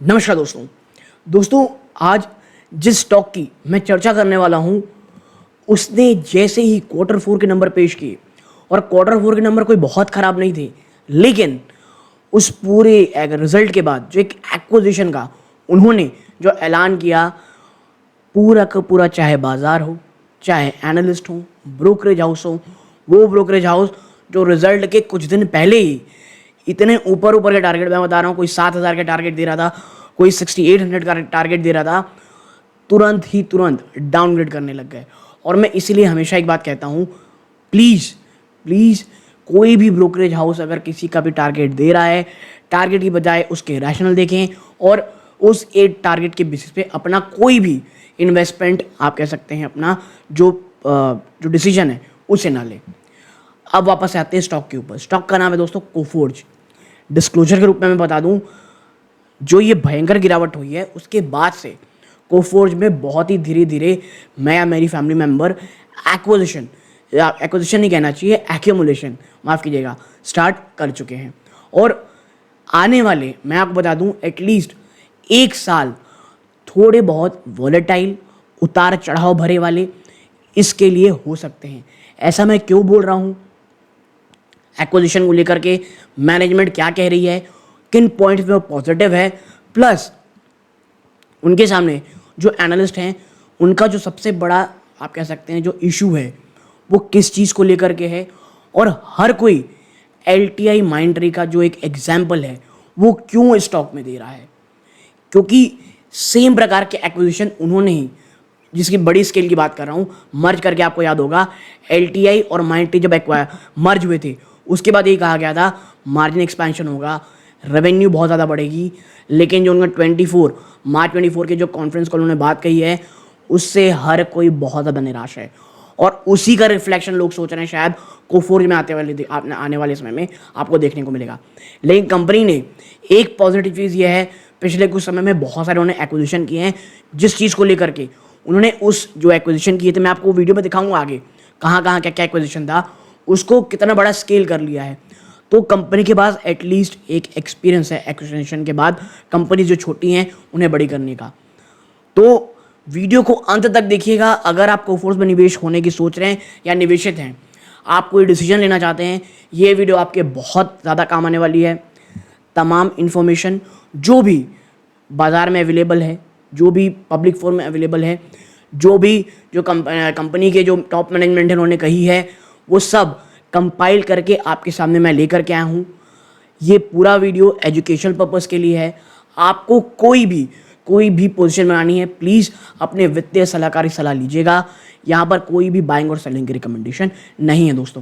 नमस्कार दोस्तों आज जिस स्टॉक की मैं चर्चा करने वाला हूं उसने जैसे ही क्वार्टर फोर के नंबर पेश किए और क्वार्टर फोर के नंबर कोई बहुत ख़राब नहीं थे, लेकिन उस पूरे रिजल्ट के बाद जो एक एक्विजिशन का उन्होंने जो ऐलान किया, पूरा का पूरा, चाहे बाजार हो, चाहे एनालिस्ट हो, ब्रोकरेज हाउस हो, वो ब्रोकरेज हाउस जो रिजल्ट के कुछ दिन पहले ही इतने ऊपर ऊपर के टारगेट, मैं बता रहा हूँ, कोई 7,000 का टारगेट दे रहा था, कोई 6,800 का टारगेट दे रहा था, तुरंत डाउनग्रेड करने लग गए। और मैं इसीलिए हमेशा एक बात कहता हूँ, प्लीज़ कोई भी ब्रोकरेज हाउस अगर किसी का भी टारगेट दे रहा है, टारगेट की बजाय उसके रैशनल देखें और उस एक टारगेट के बेसिस पे अपना कोई भी इन्वेस्टमेंट, आप कह सकते हैं अपना जो डिसीजन है उसे ना ले। अब वापस आते हैं स्टॉक के ऊपर। स्टॉक का नाम है दोस्तों कोफोर्ज। डिस्क्लोजर के रूप में मैं बता दूं, जो ये भयंकर गिरावट हुई है उसके बाद से कोफोर्ज में बहुत ही धीरे धीरे मैं या मेरी फैमिली मेंबर एक्विजिशन नहीं कहना चाहिए, एक्यूमुलेशन, माफ़ कीजिएगा, स्टार्ट कर चुके हैं। और आने वाले, मैं आपको बता दूं, एटलीस्ट एक साल थोड़े बहुत वॉलेटाइल, उतार चढ़ाव भरे वाले इसके लिए हो सकते हैं। ऐसा मैं क्यों बोल रहा हूँ? एक्विजिशन को लेकर के मैनेजमेंट क्या कह रही है, किन पॉइंट्स में वो पॉजिटिव है, प्लस उनके सामने जो एनालिस्ट हैं उनका जो सबसे बड़ा, आप कह सकते हैं, जो इशू है वो किस चीज़ को लेकर के है, और हर कोई LTI माइंड्री का जो एक एग्जाम्पल है वो क्यों स्टॉक में दे रहा है। क्योंकि सेम प्रकार के एक्विजिशन उन्होंने ही, जिसकी बड़ी स्केल की बात कर रहा हूँ, मर्ज करके, आपको याद होगा LTI और माइंड्री जब मर्ज हुए थे उसके बाद यही कहा गया था मार्जिन एक्सपेंशन होगा, रेवेन्यू बहुत ज़्यादा बढ़ेगी। लेकिन जो उनका मार्च 24 के जो कॉन्फ्रेंस कॉल उन्होंने बात कही है उससे हर कोई बहुत ज़्यादा निराश है, और उसी का रिफ्लेक्शन लोग सोच रहे हैं शायद कोफोर्ज में आने वाले समय में आपको देखने को मिलेगा। लेकिन कंपनी ने एक पॉजिटिव चीज़ ये है, पिछले कुछ समय में बहुत सारे उन्होंने एक्विजिशन किए हैं, जिस चीज़ को लेकर के उन्होंने उस जो एक्विजिशन किए थे, मैं आपको वीडियो में दिखाऊंगा आगे कहाँ कहाँ क्या क्या एक्विजिशन था, उसको कितना बड़ा स्केल कर लिया है। तो कंपनी के पास एटलीस्ट एक एक्सपीरियंस है एक्विजिशन के बाद, कंपनी जो छोटी हैं उन्हें बड़ी करने का। तो वीडियो को अंत तक देखिएगा। अगर आप कोफोर्ज में निवेश होने की सोच रहे हैं या निवेशित हैं, आप कोई डिसीजन लेना चाहते हैं, ये वीडियो आपके बहुत ज़्यादा काम आने वाली है। तमाम इन्फॉर्मेशन जो भी बाज़ार में अवेलेबल है, जो भी पब्लिक फोरम में अवेलेबल है, जो कंपनी के जो टॉप मैनेजमेंट है उन्होंने कही है, वो सब कंपाइल करके आपके सामने मैं लेकर के आया हूँ। ये पूरा वीडियो एजुकेशनल पर्पस के लिए है। आपको कोई भी पोजीशन बनानी है, प्लीज़ अपने वित्तीय सलाहकार की सलाह लीजिएगा। यहाँ पर कोई भी बाइंग और सेलिंग की रिकमेंडेशन नहीं है। दोस्तों,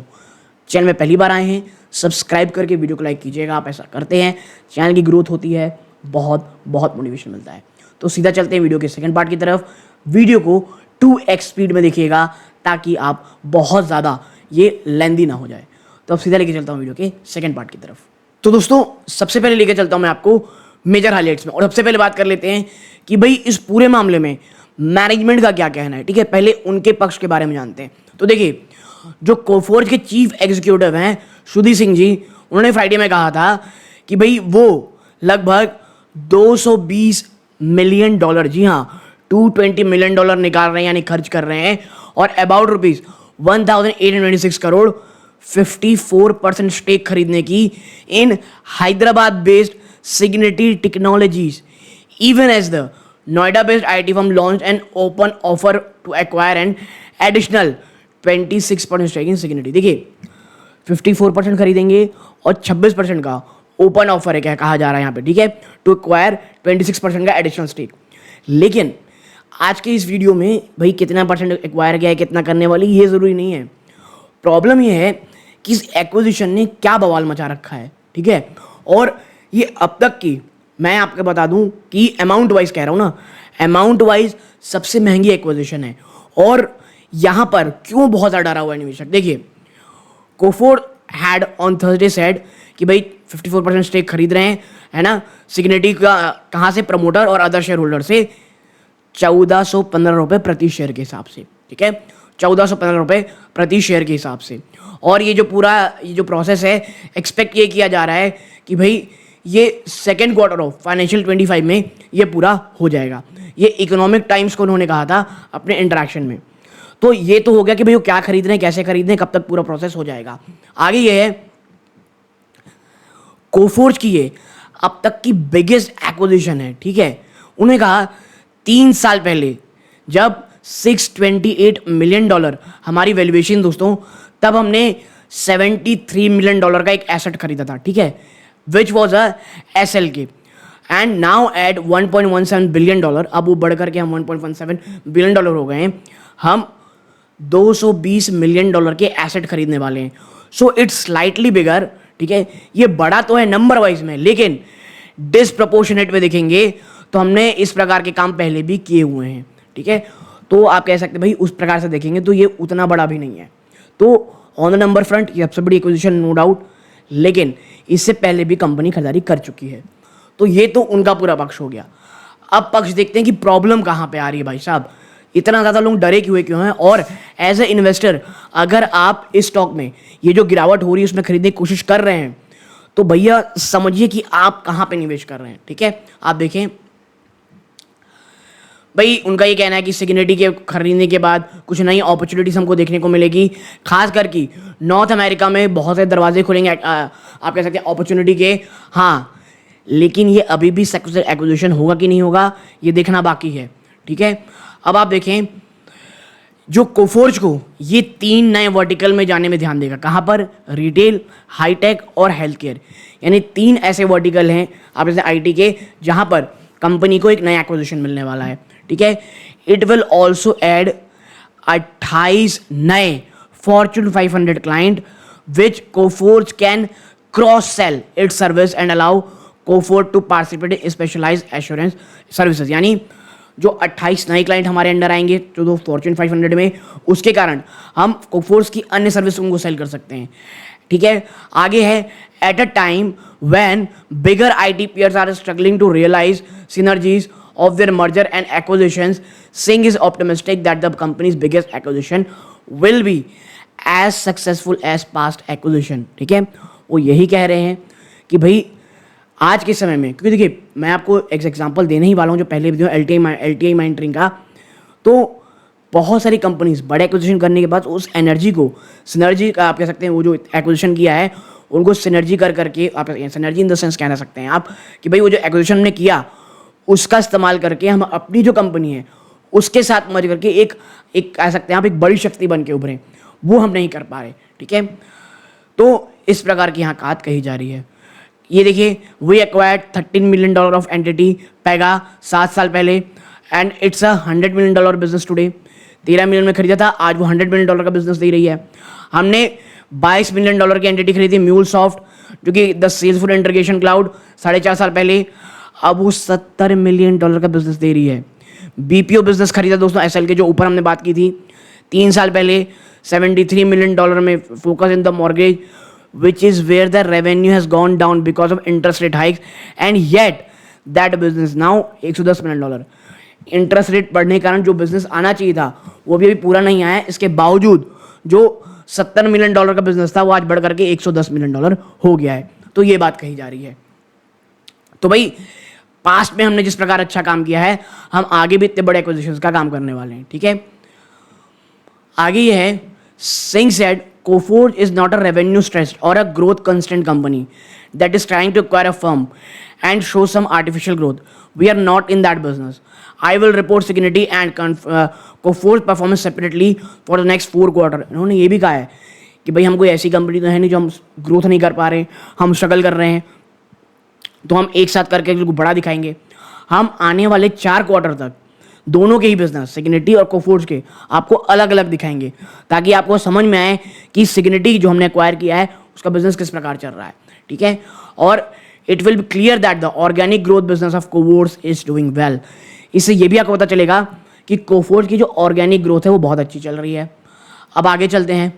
चैनल में पहली बार आए हैं, सब्सक्राइब करके वीडियो को लाइक कीजिएगा। आप ऐसा करते हैं, चैनल की ग्रोथ होती है, बहुत मोटिवेशन मिलता है। तो सीधा चलते हैं वीडियो के सेकंड पार्ट की तरफ। वीडियो को 2x स्पीड में देखिएगा ताकि आप बहुत ज़्यादा ये लेंदी ना हो जाए। तो अब सीधा लेके चलता हूँ वीडियो के सेकंड पार्ट की तरफ। तो दोस्तों, सबसे पहले लेके चलता हूँ मैं आपको मेजर हाइलाइट्स में, और सबसे पहले बात कर लेते हैं कि भाई इस पूरे मामले में मैनेजमेंट का क्या कहना है। ठीक है, पहले उनके पक्ष के बारे में जानते हैं। तो देखिए, जो कोफोर्ज के चीफ एग्जीक्यूटिव हैं सुधीर सिंह जी, उन्होंने फ्राइडे में कहा था कि भाई वो लगभग $220 मिलियन, जी हाँ, $220 मिलियन निकाल रहे हैं, यानी खर्च कर रहे हैं, और अबाउट ₹1,826 करोड़ 54% स्टेक खरीदने की in Hyderabad based Cigniti Technologies, even as the Noida based IT firm launched an open offer to acquire an additional 26% stake in Cigniti. देखिए, 54% खरीदेंगे और 26% का ओपन ऑफर है, क्या कहा जा रहा है यहाँ पे, ठीक है, टू एक्वायर 26% का एडिशनल स्टेक। लेकिन आज के इस वीडियो में भाई कितना परसेंट एक्वायर किया है, कितना करने वाली, ये ज़रूरी नहीं है। प्रॉब्लम ये है कि इस एक्विजिशन ने क्या बवाल मचा रखा है। ठीक है, और ये अब तक की, मैं आपको बता दूं कि अमाउंट वाइज कह रहा हूँ ना, अमाउंट वाइज सबसे महंगी एक्विजिशन है। और यहाँ पर क्यों बहुत ज़्यादा डरा हुआ है निवेशक? देखिए, Coforge had on Thursday said कि भाई 54% स्टेक खरीद रहे हैं, है ना, सिग्निटी का, कहाँ से, प्रमोटर और अदर शेयर होल्डर से, ₹1415 प्रति शेयर के हिसाब से। ठीक है, ₹1415 प्रति शेयर के हिसाब से। और ये जो प्रोसेस है, एक्सपेक्ट ये किया जा रहा है कि भाई ये सेकेंड क्वार्टर ऑफ फाइनेंशियल 25 में ये पूरा हो जाएगा। ये इकोनॉमिक टाइम्स को उन्होंने कहा था अपने इंटरेक्शन में। तो ये तो हो गया कि भाई वो क्या खरीद रहे हैं, कैसे खरीद रहे हैं, कब तक पूरा प्रोसेस हो जाएगा। आगे ये है कोफोर्ज की ये अब तक की बिगेस्ट एक्विजिशन है, ठीक है। उन्होंने कहा 3 साल पहले जब $628 मिलियन हमारी वैल्यूएशन दोस्तों, तब हमने $73 मिलियन का एक एसेट खरीदा था, ठीक है, which was a SLK। And now at $1.17 billion, अब वो बढ़ करके हम $1.17 बिलियन हो गए हैं। हम $220 मिलियन के एसेट खरीदने वाले हैं। सो इट्स स्लाइटली बिगर, ठीक है। ये बड़ा तो है नंबर वाइज में, लेकिन डिसप्रपोर्शनेट में देखेंगे तो हमने इस प्रकार के काम पहले भी किए हुए हैं, ठीक है। तो आप कह सकते हैं भाई उस प्रकार से देखेंगे तो ये उतना बड़ा भी नहीं है। तो ऑन द नंबर फ्रंट ये सबसे बड़ी एक्विजिशन नो डाउट, लेकिन इससे पहले भी कंपनी खरीदारी कर चुकी है। तो ये तो उनका पूरा पक्ष हो गया। अब पक्ष देखते हैं कि प्रॉब्लम कहाँ पे आ रही है भाई साहब, इतना ज़्यादा लोग डरे क्यों हैं। और एज ए इन्वेस्टर अगर आप इस स्टॉक में ये जो गिरावट हो रही है उसमें खरीदने की कोशिश कर रहे हैं तो भैया समझिए कि आप कहाँ पे निवेश कर रहे हैं, ठीक है। आप देखें भाई उनका ये कहना है कि सिग्निटी के खरीदने के बाद कुछ नई अपॉर्चुनिटीज हमको देखने को मिलेगी, खास करके नॉर्थ अमेरिका में बहुत से दरवाजे खुलेंगे आप कह सकते हैं अपॉर्चुनिटी के। हाँ, लेकिन ये अभी भी सक्सेसफुल एक्विजिशन होगा कि नहीं होगा ये देखना बाकी है, ठीक है। अब आप देखें जो कोफोर्ज को ये 3 नए वर्टिकल में जाने में ध्यान देगा, कहाँ पर, रिटेल, हाईटेक और हेल्थ केयर, यानी 3 ऐसे वर्टिकल हैं आप जैसे IT के जहाँ पर कंपनी को एक नया एक्विजिशन मिलने वाला है, ठीक है। इट विल ऑल्सो एड 28 नए Fortune 500 client which Coforge can cross sell its service and allow Coforge to participate in specialised assurance services. यानी जो 28 नए क्लाइंट हमारे अंडर आएंगे जो Fortune 500 में, उसके कारण हम कोफोर्ज की अन्य सर्विस को सेल कर सकते हैं, ठीक है। आगे है at a time when bigger IT peers are struggling to realise synergies of their merger and acquisitions, Singh is optimistic that the company's biggest acquisition will be as successful as past acquisition, ठीक है। वो यही कह रहे हैं कि भाई आज के समय में, क्योंकि देखिए मैं आपको एक एग्जांपल देने ही वाला हूँ जो पहले वीडियो LTI माइंटरिंग का, तो बहुत सारी कंपनीज बड़े एक्विजिशन करने के बाद उस एनर्जी को सिनर्जी का आप कह सकते हैं, वो जो एक्विजिशन किया है उनको सिनर्जी कर करके आप सिनर्जी इन द सेंस कह सकते हैं आप कि भाई वो जो एक्विजिशन ने किया उसका इस्तेमाल करके हम अपनी जो कंपनी है उसके साथ मर्ज करके एक कह सकते हैं आप एक बड़ी शक्ति बन के उभरें, वो हम नहीं कर पा रहे, ठीक है। तो इस प्रकार की यहाँ बात कही जा रही है। ये देखिए we acquired $13 million of entity पैगा 7 साल पहले and it's a $100 million business today. 13 million में खरीदा था, आज वो $100 मिलियन का बिजनेस दे रही है। हमने $22 मिलियन की एंटिटी खरीदी म्यूलसॉफ्ट, जो कि द सेल्सफुल इंटीग्रेशन क्लाउड 4.5 साल पहले, अब वो $70 मिलियन का बिजनेस दे रही है। BPO बिजनेस खरीदा दोस्तों SL के, जो ऊपर हमने बात की थी 3 साल पहले, $73 मिलियन में, focus in the mortgage which is where the revenue has gone down because of interest rate hikes, and yet that business now $110 million. Interest rate बढ़ने के कारण जो बिजनेस आना चाहिए था वो भी अभी पूरा नहीं आया है, इसके बावजूद जो $70 मिलियन का बिजनेस था वो आज बढ़ करके $110 मिलियन हो गया है। तो ये बात कही जा रही है। तो भाई पास्ट में हमने जिस प्रकार अच्छा काम किया है, हम आगे भी इतने बड़े एक्विजिशंस का काम करने वाले हैं, ठीक है। आगे ये है, Singh said Coforge is not a revenue stressed or a growth constrained company that is trying to acquire a firm and show some artificial growth. We are not in that business. I will report Signity and Coforge performance separately for the next 4 quarters. इन्होंने ये भी कहा है कि भाई हम कोई ऐसी कंपनी तो है नहीं जो हम ग्रोथ नहीं कर पा रहे, हम स्ट्रगल कर रहे हैं, तो हम एक साथ करके बड़ा दिखाएंगे। हम आने वाले 4 क्वार्टर तक दोनों के ही बिजनेस सिग्निटी और कोफोर्ज के आपको अलग अलग दिखाएंगे, ताकि आपको समझ में आए कि सिग्निटी जो हमने एक्वायर किया है उसका बिजनेस किस प्रकार चल रहा है, ठीक है। और it will be clear that the organic growth business of Coforge is doing well. इससे ये भी आपको पता चलेगा कि कोफोर्ज की जो ऑर्गेनिक ग्रोथ है वो बहुत अच्छी चल रही है। अब आगे चलते हैं,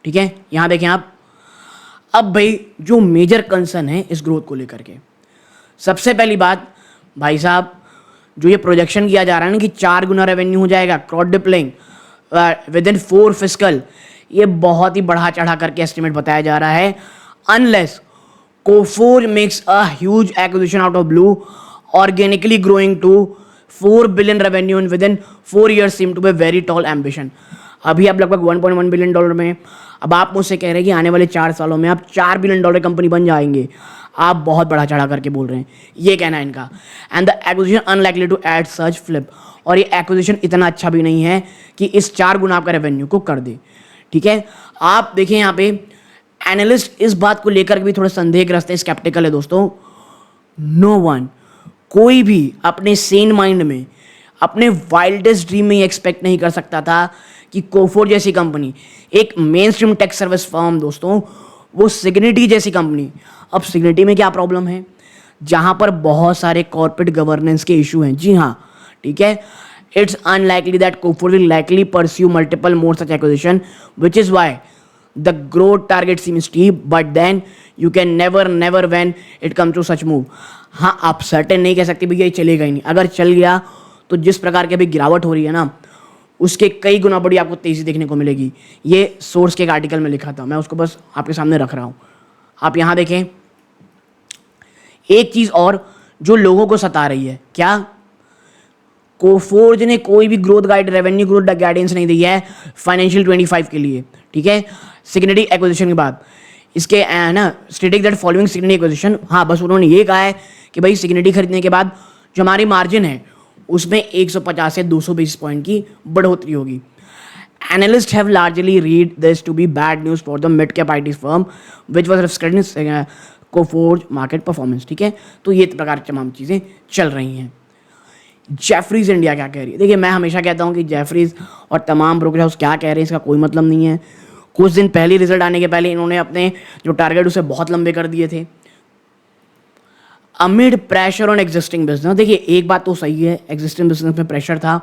ठीक है। यहां देखें आप, अब भाई जो मेजर कंसर्न है इस ग्रोथ को लेकर के, सबसे पहली बात भाई साहब, जो ये प्रोजेक्शन किया जा रहा है ना कि 4 गुना रेवेन्यू हो जाएगा क्रॉस डिप्लिंग विद इन 4 फिस्कल, ये बहुत ही बढ़ा चढ़ा करके एस्टिमेट बताया जा रहा है। Unless Coforge makes a huge acquisition out of blue, organically growing to 4 billion revenue and within 4 years seem to be very tall ambition. अभी आप लगभग 1.1 बिलियन डॉलर में, अब आप मुझसे कह रहे हैं कि आने वाले 4 सालों में आप 4 बिलियन डॉलर कंपनी बन जाएंगे. आप बहुत बड़ा चढ़ा करके बोल रहे हैं, ये कहना है इनका. And the acquisition unlikely to add such flip, और ये एक्विजिशन इतना अच्छा भी नहीं है कि इस 4 गुना आपका रेवेन्यू को कर दे. ठीक है, आप देखें यहाँ पे एनालिस्ट इस बात को लेकर भी थोड़े संदेहग्रस्त है, स्केप्टिकल है दोस्तों. नो वन, कोई भी अपने सेन माइंड में, अपने वाइल्डेस्ट ड्रीम में ये एक्सपेक्ट नहीं कर सकता था कि कोफोर्ज जैसी कंपनी, एक mainstream tech service firm दोस्तों, वो सिग्निटी जैसी कंपनी. अब सिग्निटी में क्या प्रॉब्लम है, जहां पर बहुत सारे कॉर्पोरेट गवर्नेंस के इशू हैं. जी हाँ, ठीक है. It's unlikely that Coforge will likely pursue multiple more such acquisition, which is why the growth target seems steep, but then you can never when it comes to such move. हाँ, आप certain नहीं कह सकते भैया ये चलेगा ही नहीं. अगर चल गया तो जिस प्रकार की अभी गिरावट हो रही है ना, उसके कई गुना बड़ी आपको तेजी देखने को मिलेगी. ये सोर्स के एक आर्टिकल में लिखा था, मैं उसको बस आपके सामने रख रहा हूँ. आप यहाँ देखें एक चीज़ और जो लोगों को सता रही है, क्या कोफोर्ज ने कोई भी growth guide, revenue growth guidance नहीं दी है फाइनेंशियल 25 के लिए. ठीक है, सिग्निटी एक्विजिशन के बाद इसके ना स्टेटिक दैट फॉलोइंग सिग्निटी एक्विजिशन, हाँ बस उन्होंने ये कहा है कि भाई सिग्निटी खरीदने के बाद जो हमारी मार्जिन है उसमें 150 से 200 बेसिस पॉइंट की बढ़ोतरी होगी. Analyst have largely read this to be bad news for the mid cap IT firm which was reflected Coforge market performance. ठीक है, तो ये प्रकार की तमाम चीज़ें चल रही हैं. जेफरीज इंडिया क्या कह रही है, देखिए मैं हमेशा कहता हूँ कि जेफरीज और तमाम ब्रोकर हाउस क्या कह रहे हैं इसका कोई मतलब नहीं है. कुछ दिन पहले रिजल्ट आने के पहले इन्होंने अपने जो टारगेट उसे बहुत लंबे कर दिए थे. Amid pressure on existing business, देखिए एक बात तो सही है, एग्जिस्टिंग बिजनेस में प्रेशर था.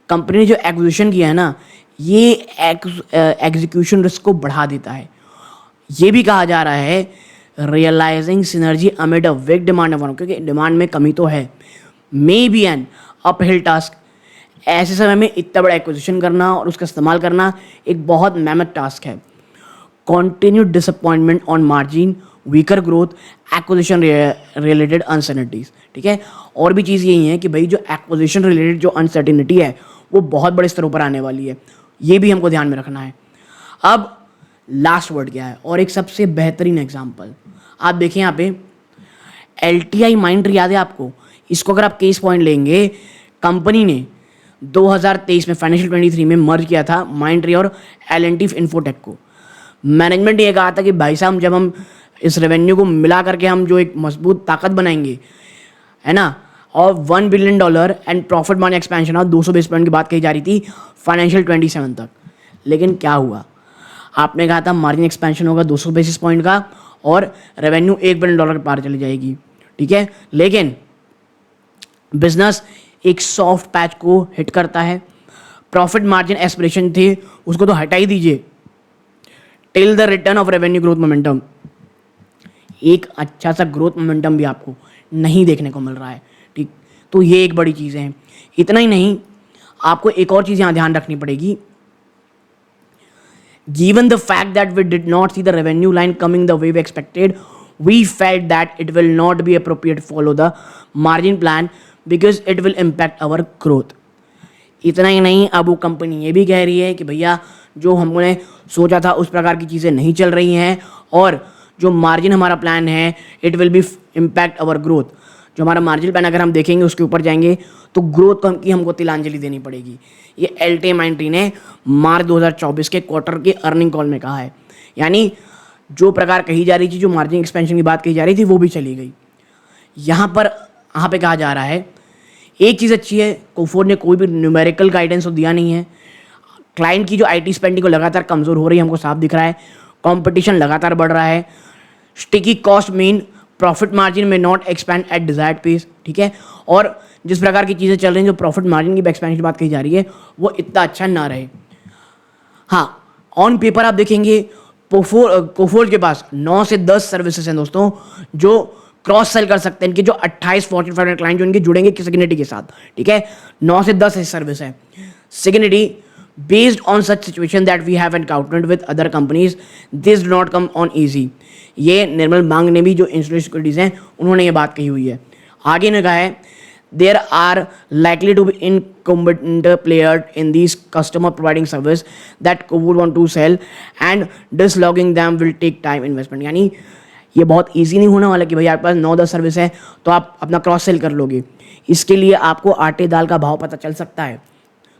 कंपनी ने जो एक्विजिशन किया है ना, ये एग्जीक्यूशन रिस्क को बढ़ा देता है. ये भी कहा जा रहा है realising synergy amid a weak demand, क्योंकि डिमांड में कमी तो है. May be an uphill task, ऐसे समय में इतना बड़ा एक्विजिशन करना और उसका इस्तेमाल करना एक बहुत मेहनत टास्क है. Continued disappointment on margin, weaker growth, acquisition related uncertainties. ठीक है, और भी चीज़ यही है कि भाई जो एक्विजिशन रिलेटेड जो अनसर्टेनिटी है वो बहुत बड़े स्तरों पर आने वाली है, ये भी हमको ध्यान में रखना है. अब लास्ट वर्ड क्या है, और एक सबसे बेहतरीन एग्जाम्पल आप देखें यहाँ पे, LTI माइंडट्री याद है आपको, इसको अगर आप केस पॉइंट लेंगे, कंपनी ने 2023 में फाइनेंशियल 23 में मर्ज किया था माइंडट्री और L&T इन्फोटेक को. मैनेजमेंट ये कहा था कि भाई साहब जब हम इस रेवेन्यू को मिला करके हम जो एक मजबूत ताकत बनाएंगे, है ना, और $1 billion and profit margin expansion और 200 बेस पॉइंट की बात कही जा रही थी फाइनेंशियल 27 तक. लेकिन क्या हुआ, आपने कहा था मार्जिन एक्सपेंशन होगा 200 बेसिस पॉइंट का और रेवेन्यू $1 बिलियन के पार चली जाएगी. ठीक है, लेकिन बिजनेस एक सॉफ्ट पैच को हिट करता है. प्रॉफिट मार्जिन एस्पिरेशन थे उसको तो हटा ही दीजिए. Till the return of revenue growth momentum, एक अच्छा सा ग्रोथ मोमेंटम भी आपको नहीं देखने को मिल रहा है. ठीक, तो ये एक बड़ी चीज़ है. इतना ही नहीं, आपको एक और चीज़ यहाँ ध्यान रखनी पड़ेगी. Given the fact that we did not see the revenue line coming the way we expected, we felt that it will not be appropriate to follow the margin plan because it will impact our growth. इतना ही नहीं, अब वो company ये भी कह रही है कि भैया जो हमने सोचा था उस प्रकार की चीज़ें नहीं चल रही हैं और जो मार्जिन हमारा प्लान है it will be impact our growth. जो हमारा मार्जिन प्लान अगर हम देखेंगे उसके ऊपर जाएंगे तो ग्रोथ की हमको तिलांजलि देनी पड़ेगी. ये LTI माइंडट्री ने मार्च 2024 के क्वार्टर के अर्निंग कॉल में कहा है. यानी जो प्रकार कही जा रही थी, जो मार्जिन एक्सपेंशन की बात कही जा रही थी, वो भी चली गई. यहाँ पे कहा जा रहा है एक चीज़ अच्छी है, कोफोर्ज ने कोई भी न्यूमेरिकल गाइडेंस तो दिया नहीं है. क्लाइंट की जो IT स्पेंडिंग को लगातार कमज़ोर हो रही है हमको साफ दिख रहा है. कंपटीशन लगातार बढ़ रहा है. Sticky cost mean profit margin में not expand at desired pace. ठीक है, और जिस प्रकार की चीज़ें चल रही हैं, जो प्रॉफिट मार्जिन की एक्सपेंशन की बात कही जा रही है, वो इतना अच्छा ना रहे. हाँ, ऑन पेपर आप देखेंगे कोफोर्ज के पास 9 से 10 सर्विसेज हैं दोस्तों जो क्रॉस सेल कर सकते हैं. इनके जो 28 फॉर्च्यून 500 क्लाइंट जो इनके जुड़ेंगे सिग्निटी के साथ. ठीक है, 9 से 10 सर्विस है. सिग्निटी Based on such situation that we have encountered with other companies, this do not come on easy. ये निर्मल बांग ने भी जो इंस्टीट्यूट सिक्योरिटीज हैं उन्होंने ये बात कही हुई है. आगे ने कहा है there are likely to be incumbent players in these customer providing service that would want to sell and dislogging them will take time investment. यानी ये बहुत ईजी नहीं होने वाला कि भाई आपके पास 9-10 सर्विस है तो आप अपना क्रॉस सेल कर लोगे. इसके लिए आपको आटे दाल का भाव पता चल सकता है.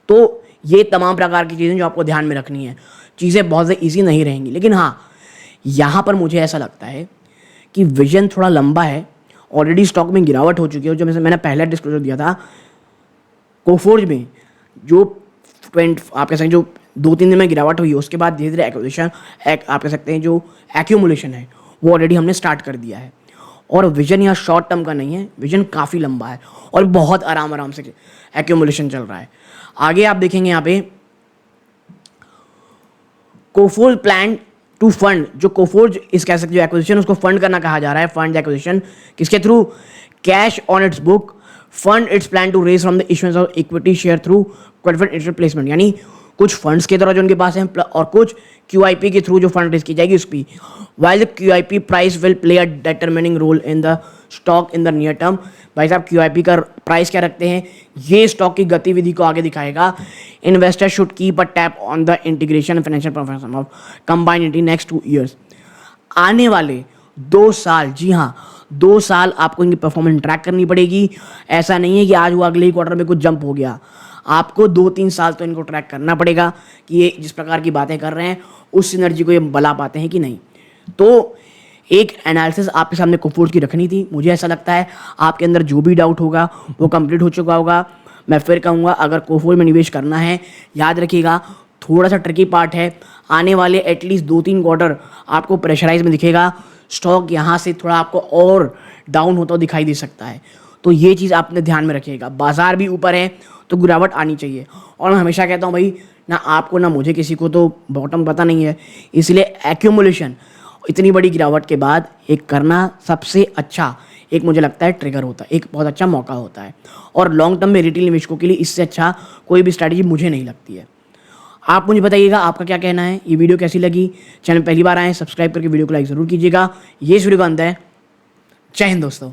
तो ये तमाम प्रकार की चीज़ें जो आपको ध्यान में रखनी है. चीज़ें बहुत ज़्यादा ईजी नहीं रहेंगी, लेकिन हाँ यहाँ पर मुझे ऐसा लगता है कि विजन थोड़ा लंबा है. ऑलरेडी स्टॉक में गिरावट हो चुकी है. जो मैंने पहले डिस्क्लोजर दिया था कोफोर्ज में जो आप कह सकते हैं जो 2-3 दिन में गिरावट हुई है, उसके बाद धीरे धीरे एक्विजिशन आप कह सकते हैं जो एक्यूमुलेशन है वो ऑलरेडी हमने स्टार्ट कर दिया है. और विजन यहाँ शॉर्ट टर्म का नहीं है, विजन काफ़ी लंबा है और बहुत आराम से एक्यूमुलेशन चल रहा है. आगे आप देखेंगे यहाँ पे कोफोर्ज प्लान टू फंड, जो कोफोर्ज इस कह सकते जो एक्विजिशन उसको फंड करना कहा जा रहा है. फंड एक्विजिशन किसके through? Cash on its book fund its plan to raise from the issuance of equity share through qualified placement. यानी कुछ फंड्स के तरह जो उनके पास हैं और कुछ QIP के थ्रू जो फंड रेज की जाएगी उस पर. While the QIP price will play a determining role in the stock in the near term. भाई साहब QIP का प्राइस क्या रखते हैं ये स्टॉक की गतिविधि को आगे दिखाएगा. Investor should keep a tap on the integration and financial performance of combined entity next 2 years. आने वाले 2 साल, जी हाँ 2 साल आपको इनकी परफॉर्मेंस ट्रैक करनी पड़ेगी. ऐसा नहीं है कि आज वो अगले ही क्वार्टर में कुछ जंप हो गया. आपको 2-3 साल तो इनको ट्रैक करना पड़ेगा कि ये जिस प्रकार की बातें कर रहे हैं उस सिनर्जी को ये बला पाते हैं कि नहीं. तो एक एनालिसिस आपके सामने कोफोर्ज की रखनी थी. मुझे ऐसा लगता है आपके अंदर जो भी डाउट होगा वो कंप्लीट हो चुका होगा. मैं फिर कहूँगा अगर कोफोर्ज में निवेश करना है याद रखिएगा थोड़ा सा ट्रिकी पार्ट है. आने वाले एटलीस्ट 2-3 क्वार्टर आपको प्रेशराइज में दिखेगा. स्टॉक यहाँ से थोड़ा आपको और डाउन होता दिखाई दे सकता है. तो ये चीज़ आपने ध्यान में रखिएगा. बाजार भी ऊपर है तो गिरावट आनी चाहिए. और मैं हमेशा कहता हूँ भाई ना आपको ना मुझे किसी को तो बॉटम पता नहीं है, इसलिए एक्यूमुलेशन इतनी बड़ी गिरावट के बाद एक करना सबसे अच्छा एक मुझे लगता है ट्रिगर होता है, एक बहुत अच्छा मौका होता है. और लॉन्ग टर्म में रिटेल निवेशकों के लिए इससे अच्छा कोई भी स्ट्रैटेजी मुझे नहीं लगती है. आप मुझे बताइएगा आपका क्या कहना है. ये वीडियो कैसी लगी? चैनल पहली बार आए सब्सक्राइब करके वीडियो को लाइक ज़रूर कीजिएगा. ये इस वीडियो का अंत है. जय हिंद दोस्तों.